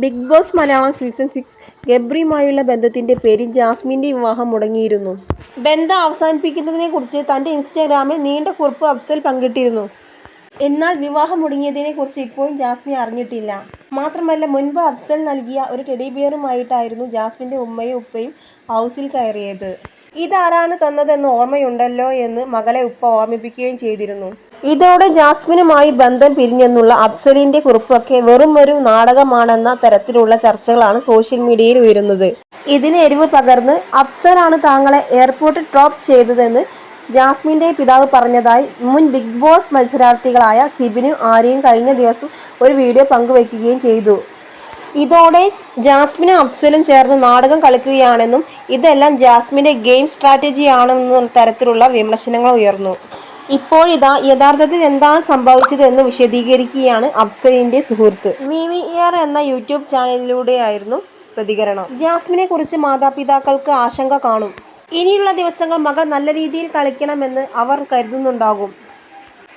Big boss Malayalam season 6 ഗബ്രിയുമായുള്ള ബന്ധത്തിന്റെ പേരിൽ ജാസ്മിന്റെ വിവാഹം മുടങ്ങിയിരുന്നു. ബന്ധം അവസാനിപ്പിക്കുന്നതിനെക്കുറിച്ച് തന്റെ ഇൻസ്റ്റാഗ്രാമിൽ നീണ്ട കുറിപ്പ് അഫ്സൽ പങ്കിട്ടിരുന്നു. എന്നാൽ വിവാഹം മുടങ്ങിയതിനെക്കുറിച്ച് ഇപ്പോഴും ജാസ്മിൻ അറിഞ്ഞിട്ടില്ല. മാത്രമല്ല, മുൻപ് അഫ്സൽ നൽകിയ ഒരു ടെഡി ബിയറുമായിട്ടായിരുന്നു ജാസ്മിന്റെ ഉമ്മയും ഉപ്പയും ഹൗസിൽ കയറിയത്. ഇതാരാണ് തന്നതെന്ന് ഓർമ്മയുണ്ടല്ലോ എന്ന് മകളെ ഉപ്പ ഓർമ്മിപ്പിക്കുകയും ചെയ്തിരുന്നു. ഇതോടെ ജാസ്മിനുമായി ബന്ധം പിരിഞ്ഞെന്നുള്ള അഫ്സലിന്റെ കുറിപ്പൊക്കെ വെറുമൊരു നാടകമാണെന്ന തരത്തിലുള്ള ചർച്ചകളാണ് സോഷ്യൽ മീഡിയയിൽ ഉയരുന്നത്. ഇതിന് എരിവ് പകർന്ന് അഫ്സലാണ് താങ്കളെ എയർപോർട്ടിൽ ഡ്രോപ്പ് ചെയ്തതെന്ന് ജാസ്മിന്റെ പിതാവ് പറഞ്ഞതായി മുൻ ബിഗ് ബോസ് മത്സരാർത്ഥികളായ സിബിനും ആര്യയും കഴിഞ്ഞ ദിവസം ഒരു വീഡിയോ പങ്കുവയ്ക്കുകയും ചെയ്തു. ഇതോടെ ജാസ്മിനും അഫ്സലും ചേർന്ന് നാടകം കളിക്കുകയാണെന്നും ഇതെല്ലാം ജാസ്മിന്റെ ഗെയിം സ്ട്രാറ്റജിയാണെന്ന തരത്തിലുള്ള വിമർശനങ്ങൾ ഉയർന്നു. ഇപ്പോഴിതാ യഥാർത്ഥത്തിൽ എന്താണ് സംഭവിച്ചത് എന്ന് വിശദീകരിക്കുകയാണ് അഫ്സലിന്റെ സുഹൃത്ത്. VVR എന്ന യൂട്യൂബ് ചാനലിലൂടെയായിരുന്നു പ്രതികരണം. ജാസ്മിനെ കുറിച്ച് മാതാപിതാക്കൾക്ക് ആശങ്ക കാണും. ഇനിയുള്ള ദിവസങ്ങൾ മകൾ നല്ല രീതിയിൽ കളിക്കണമെന്ന് അവർ കരുതുന്നുണ്ടാകും.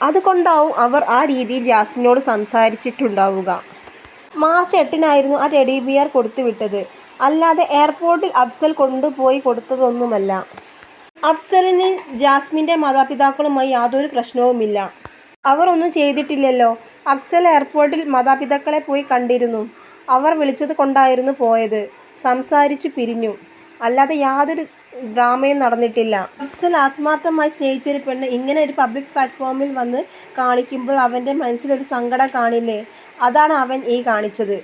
അതുകൊണ്ടാവും അവർ ആ രീതിയിൽ ജാസ്മിനോട് സംസാരിച്ചിട്ടുണ്ടാവുക. മാർച്ച് 8-നായിരുന്നു ആ ടെഡി ബിയർ കൊടുത്തുവിട്ടത്. അല്ലാതെ എയർപോർട്ടിൽ അഫ്സൽ കൊണ്ടുപോയി കൊടുത്തതൊന്നുമല്ല. അഫ്സലിന് ജാസ്മിന്റെ മാതാപിതാക്കളുമായി യാതൊരു പ്രശ്നവുമില്ല. അവർ ഒന്നും ചെയ്തിട്ടില്ലല്ലോ. അഫ്സൽ എയർപോർട്ടിൽ മാതാപിതാക്കളെ പോയി കണ്ടിരുന്നു. അവർ വിളിച്ചത് കൊണ്ടായിരുന്നു പോയത്. സംസാരിച്ചു പിരിഞ്ഞു. അല്ലാതെ യാതൊരു ഡ്രാമയും നടന്നിട്ടില്ല. അഫ്സൽ ആത്മാർത്ഥമായി സ്നേഹിച്ചൊരു പെണ്ണ് ഇങ്ങനെ ഒരു പബ്ലിക് പ്ലാറ്റ്ഫോമിൽ വന്ന് കാണിക്കുമ്പോൾ അവന്റെ മനസ്സിലൊരു സങ്കടം കാണില്ലേ? അതാണ് അവൻ ഈ കാണിച്ചത്.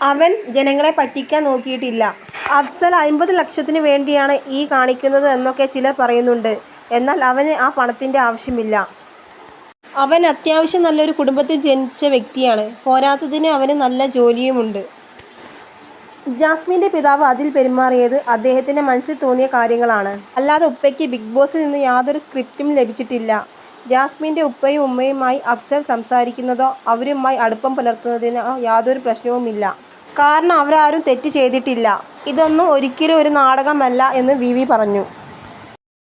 അവൻ ജനങ്ങളെ പറ്റിക്കാൻ നോക്കിയിട്ടില്ല. അഫ്സൽ 50 ലക്ഷത്തിന് വേണ്ടിയാണ് ഈ കാണിക്കുന്നത് എന്നൊക്കെ ചിലർ പറയുന്നുണ്ട്. എന്നാൽ അവന് ആ പണത്തിന്റെ ആവശ്യമില്ല. അവൻ അത്യാവശ്യം നല്ലൊരു കുടുംബത്തിൽ ജനിച്ച വ്യക്തിയാണ്. പോരാത്തതിന് അവന് നല്ല ജോലിയുമുണ്ട്. ജാസ്മിന്റെ പിതാവ് അതിൽ പെരുമാറിയത് അദ്ദേഹത്തിന്റെ മനസ്സിൽ തോന്നിയ കാര്യങ്ങളാണ്. അല്ലാതെ ഉപ്പയ്ക്ക് ബിഗ് ബോസിൽ നിന്ന് യാതൊരു സ്ക്രിപ്റ്റും ലഭിച്ചിട്ടില്ല. ജാസ്മിന്റെ ഉപ്പയും ഉമ്മയുമായി അഫ്സൽ സംസാരിക്കുന്നതോ അവരുമായി അടുപ്പം പുലർത്തുന്നതിനോ യാതൊരു പ്രശ്നവുമില്ല. കാരണം അവരാരും തെറ്റ് ചെയ്തിട്ടില്ല. ഇതൊന്നും ഒരിക്കലും ഒരു നാടകമല്ല എന്ന് VV പറഞ്ഞു.